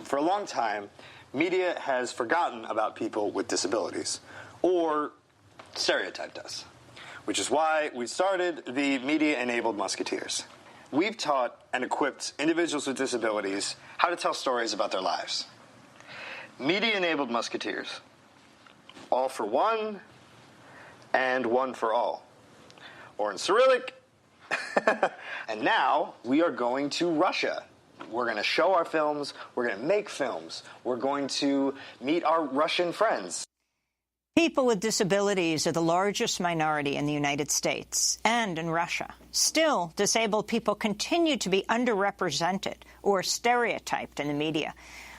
For a long time, media has forgotten about people with disabilities, or stereotyped us, which is why we started the Media-Enabled Musketeers. We've taught and equipped individuals with disabilities how to tell stories about their lives. Media-Enabled Musketeers. All for one and one for all. Or in Cyrillic. And now we are going to Russia. We're going to show our films. We're going to make films. We're going to meet our Russian friends. People with disabilities are the largest minority in the United States and in Russia. Still, disabled people continue to be underrepresented or stereotyped in the media.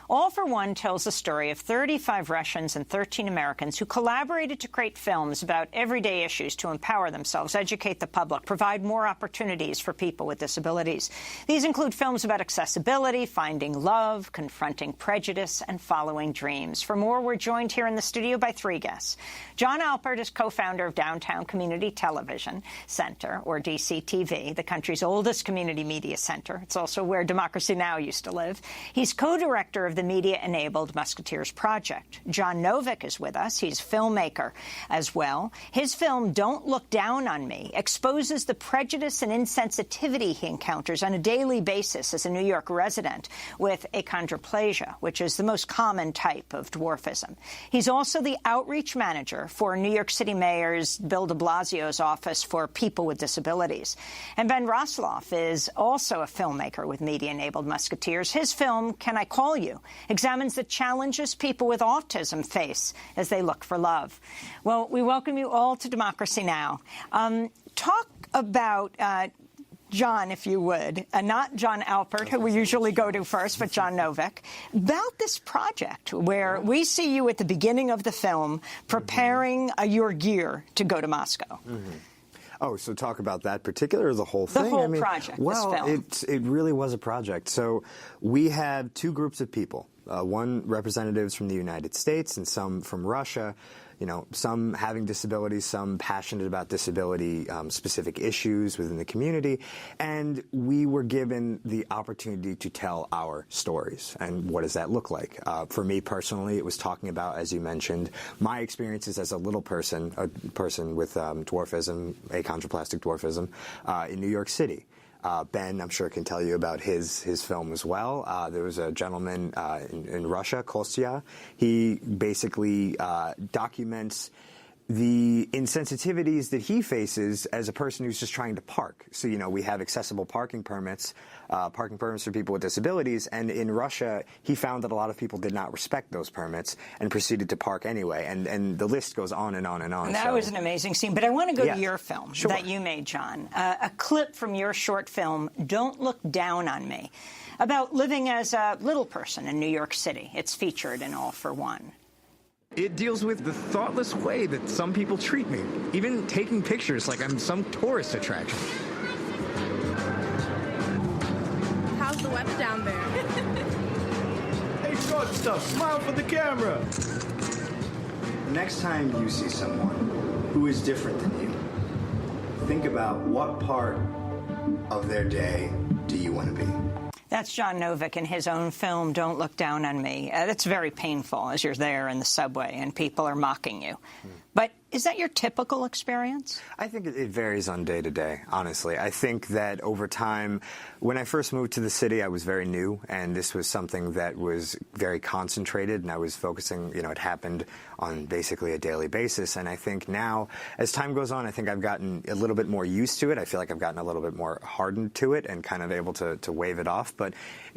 All for One tells the story of 35 Russians and 13 Americans who collaborated to create films about everyday issues to empower themselves, educate the public, provide more opportunities for people with disabilities. These include films about accessibility, finding love, confronting prejudice, and following dreams. For more, we're joined here in the studio by three guests. John Alpert is co-founder of Downtown Community Television Center, or DCTV, the country's oldest community media center. It's also where Democracy Now! Used to live. He's co-director of the Media-Enabled Musketeers Project. John Novick is with us. He's a filmmaker as well. His film, Don't Look Down on Me, exposes the prejudice and insensitivity he encounters on a daily basis as a New York resident with achondroplasia, which is the most common type of dwarfism. He's also the outreach manager for New York City Mayor's Bill de Blasio's Office for People with Disabilities. And Ben Rosloff is also a filmmaker with Media-Enabled Musketeers. His film, Can I Call You?, examines the challenges people with autism face as they look for love. Well, we welcome you all to Democracy Now! Talk about John, if you would, not John Alpert, who we usually go to first, but John Novick, about this project where we see you at the beginning of the film preparing your gear to go to Moscow. Oh, so talk about that particular or the whole thing? The whole project, well, this film. It really was a project. So we have two groups of people, one representatives from the United States and some from Russia, you know, some having disabilities, some passionate about disability-specific issues within the community. And we were given the opportunity to tell our stories. And what does that look like? For me personally, it was talking about, as you mentioned, my experiences as a little person, a person with dwarfism, achondroplastic dwarfism, in New York City. Ben, I'm sure, can tell you about his film as well. There was a gentleman in Russia, Kostya. He basically documents the insensitivities that he faces as a person who's just trying to park. So, we have accessible parking permits for people with disabilities, and in Russia, he found that a lot of people did not respect those permits and proceeded to park anyway, and the list goes on and on and on. That was an amazing scene, but I want to go to your film Sure. that you made, John. A clip from your short film, Don't Look Down on Me, about living as a little person in New York City. It's featured in All for One. It deals with the thoughtless way that some people treat me, even taking pictures like I'm some tourist attraction. How's the weather down there? Hey, short stuff, smile for the camera. Next time you see someone who is different than you, think about what part of their day do you want to be. That's John Novick in his own film, Don't Look Down on Me. That's very painful as you're there in the subway and people are mocking you. But is that your typical experience? I think it varies on day to day, honestly. I think that over time, when I first moved to the city, I was very new, and this was something that was very concentrated, and I was focusing, it happened on basically a daily basis. And I think now, as time goes on, I think I've gotten a little bit more used to it. I feel like I've gotten a little bit more hardened to it and kind of able to wave it off. But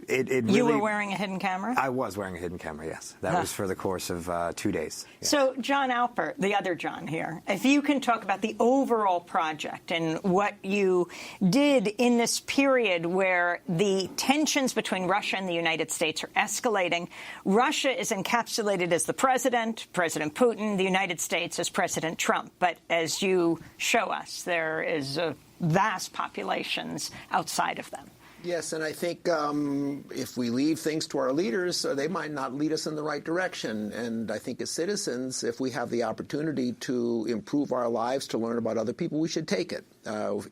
it really... You were wearing a hidden camera? I was wearing a hidden camera, yes. That was for the course of 2 days. Yes. So, John Alpert, the other John here, if you can talk about the overall project and what you did in this period where the tensions between Russia and the United States are escalating. Russia is encapsulated as the President Putin, the United States as President Trump. But as you show us, there is vast populations outside of them. Yes, and I think if we leave things to our leaders, they might not lead us in the right direction. And I think as citizens, if we have the opportunity to improve our lives, to learn about other people, we should take it.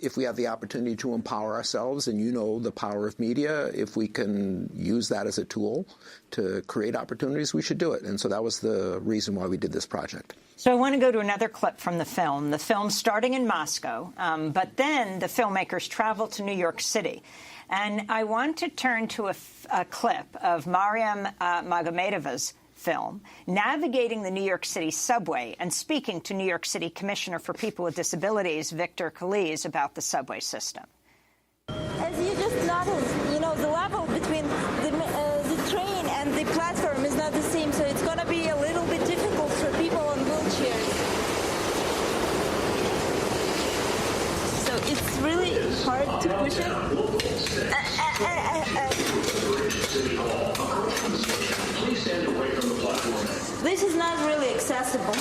If we have the opportunity to empower ourselves, and the power of media, if we can use that as a tool to create opportunities, we should do it. And so that was the reason why we did this project. So I want to go to another clip from the film starting in Moscow, but then the filmmakers travel to New York City. And I want to turn to a clip of Mariam Magomedova's film, navigating the New York City subway and speaking to New York City Commissioner for People with Disabilities, Victor Calise, about the subway system. As you just noticed, the level between the train and the platform is not the same, so it's going to be a little bit difficult for people in wheelchairs. So it's really hard to push it. This is not really accessible.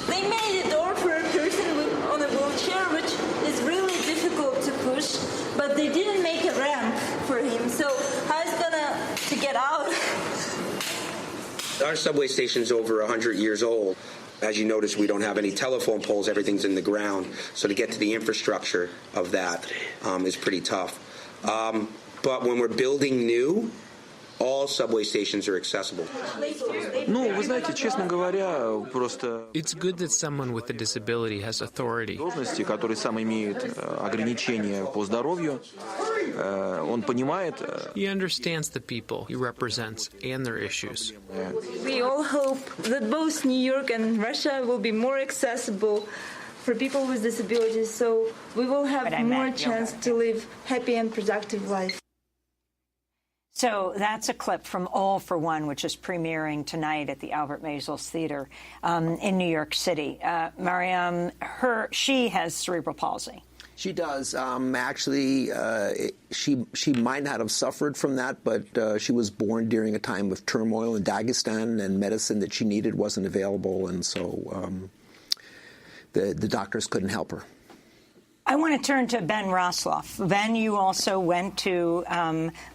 They made a door for a person on a wheelchair, which is really difficult to push, but they didn't make a ramp for him. So how is gonna to get out? Our subway station's over 100 years old. As you notice, we don't have any telephone poles. Everything's in the ground. So to get to the infrastructure of that is pretty tough. But when we're building new, all subway stations are accessible. It's good that someone with a disability has authority. He understands the people he represents and their issues. We all hope that both New York and Russia will be more accessible for people with disabilities, so we will have more chance to live happy and productive life. So that's a clip from All for One, which is premiering tonight at the Albert Maysles Theater in New York City. Mariam, she has cerebral palsy. She does. Actually, she might not have suffered from that, but she was born during a time of turmoil in Dagestan, and medicine that she needed wasn't available, and so the doctors couldn't help her. I want to turn to Ben Rosloff. Ben, you also went to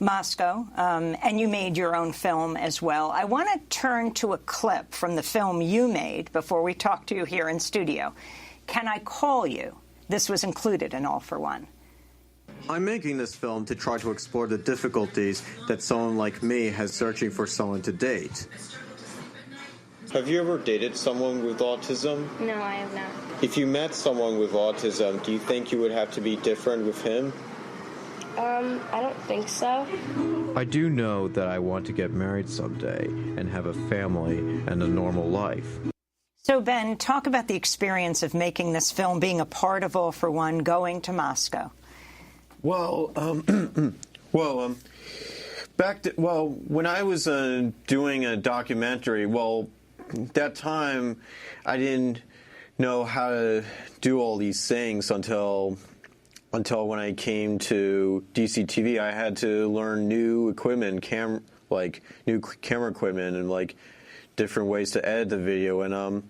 Moscow, and you made your own film as well. I want to turn to a clip from the film you made before we talk to you here in studio. Can I Call You? This was included in All for One. I'm making this film to try to explore the difficulties that someone like me has searching for someone to date. Have you ever dated someone with autism? No, I have not. If you met someone with autism, do you think you would have to be different with him? I don't think so. I do know that I want to get married someday and have a family and a normal life. So, Ben, talk about the experience of making this film, being a part of All for One, going to Moscow. Well, when I was doing a documentary, that time I didn't know how to do all these things until when I came to DCTV. I had to learn new equipment, new camera equipment, and different ways to edit the video. And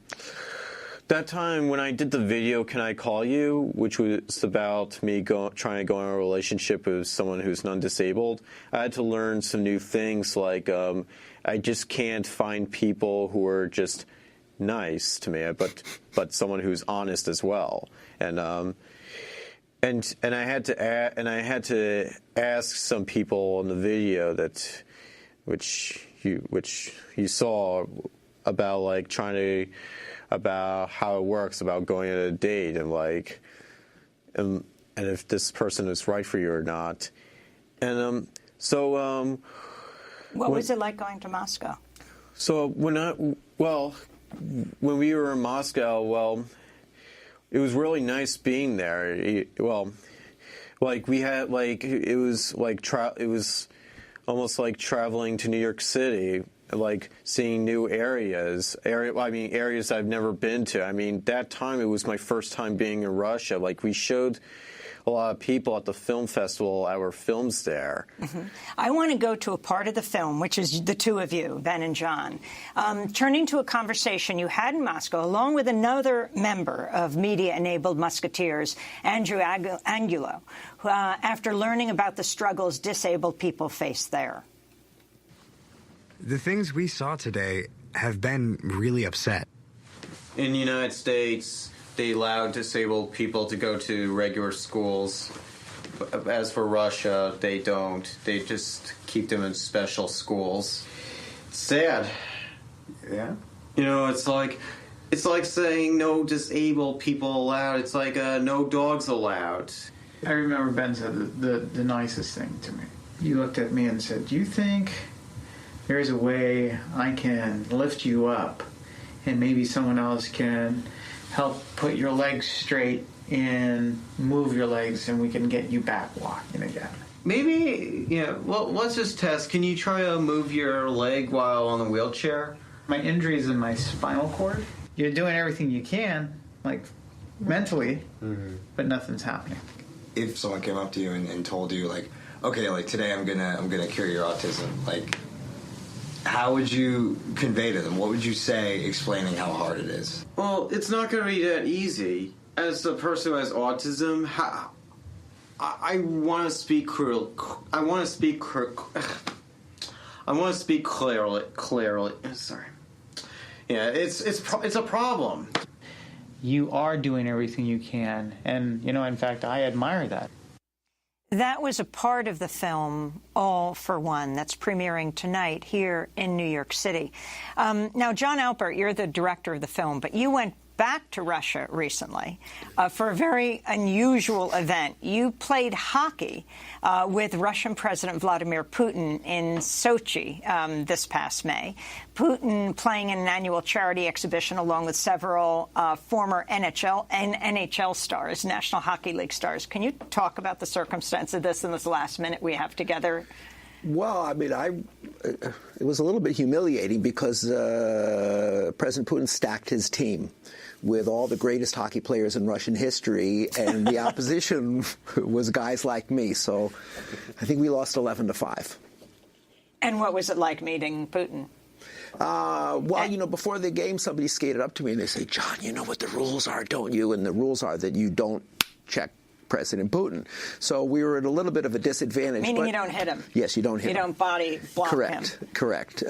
that time when I did the video, Can I Call You?, which was about me trying to go in a relationship with someone who's non-disabled, I had to learn some new things, I just can't find people who are just nice to me, but someone who's honest as well. And I had to ask some people in the video which you saw about about how it works, about going on a date, and if this person is right for you or not. And what was it like going to Moscow? So when we were in Moscow, it was really nice being there. It was almost like traveling to New York City, seeing new areas I've never been to. That time it was my first time being in Russia. We showed a lot of people at the film festival our films there. Mm-hmm. I want to go to a part of the film, which is the two of you, Ben and John, turning to a conversation you had in Moscow, along with another member of Media-Enabled Musketeers, Andrew Angulo, after learning about the struggles disabled people face there. The things we saw today have been really upset. In the United States, they allow disabled people to go to regular schools. As for Russia, they don't. They just keep them in special schools. It's sad. Yeah? It's like saying no disabled people allowed. It's like no dogs allowed. I remember Ben said the nicest thing to me. You looked at me and said, "Do you think there's a way I can lift you up and maybe someone else can help put your legs straight and move your legs and we can get you back walking again?" Maybe, well, let's just test. Can you try to move your leg while on the wheelchair? My injury is in my spinal cord. You're doing everything you can, mentally, but nothing's happening. If someone came up to you and told you, okay, today I'm gonna cure your autism, how would you convey to them? What would you say explaining how hard it is? Well, it's not going to be that easy. As a person who has autism, I want to speak clearly. I want to speak clearly. Sorry. Yeah, it's a problem. You are doing everything you can, and in fact, I admire that. That was a part of the film, All for One, that's premiering tonight here in New York City. Now, John Alpert, you're the director of the film, but you went back to Russia recently for a very unusual event. You played hockey with Russian President Vladimir Putin in Sochi this past May. Putin playing in an annual charity exhibition along with several former NHL and NHL stars, National Hockey League stars. Can you talk about the circumstance of this in this last minute we have together? Well, it was a little bit humiliating because President Putin stacked his team with all the greatest hockey players in Russian history, and the opposition was guys like me. So I think we lost 11-5. And what was it like meeting Putin? Before the game, somebody skated up to me and they say, "John, you know what the rules are, don't you?" And the rules are that you don't check President Putin. So we were at a little bit of a disadvantage. Meaning you don't hit him. Yes, you don't hit him. You don't body block him. Correct.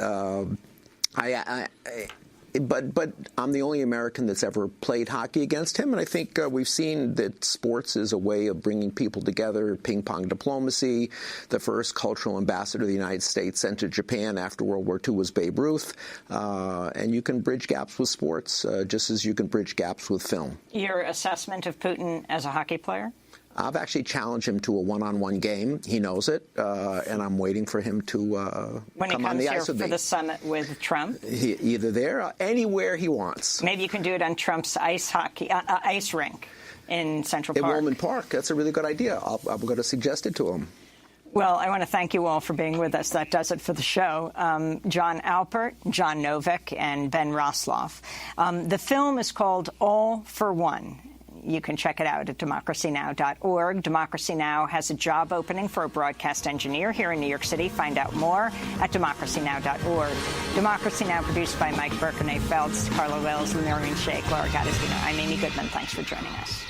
But I'm the only American that's ever played hockey against him, and I think we've seen that sports is a way of bringing people together, ping-pong diplomacy. The first cultural ambassador of the United States sent to Japan after World War II was Babe Ruth, and you can bridge gaps with sports just as you can bridge gaps with film. Your assessment of Putin as a hockey player? I've actually challenged him to a one-on-one game. He knows it, and I'm waiting for him to come on the ice with me. When he comes here for the summit with Trump? Either there or anywhere he wants. Maybe you can do it on Trump's ice rink in Central Park. In Woolman Park. That's a really good idea. I'm going to suggest it to him. Well, I want to thank you all for being with us. That does it for the show. John Alpert, John Novick, and Ben Rosloff. The film is called All for One. You can check it out at democracynow.org. Democracy Now! Has a job opening for a broadcast engineer here in New York City. Find out more at democracynow.org. Democracy Now! Produced by Mike Burke, Renee Feltz, Carla Wells, Noreen Sheikh, Laura Gattazino. I'm Amy Goodman. Thanks for joining us.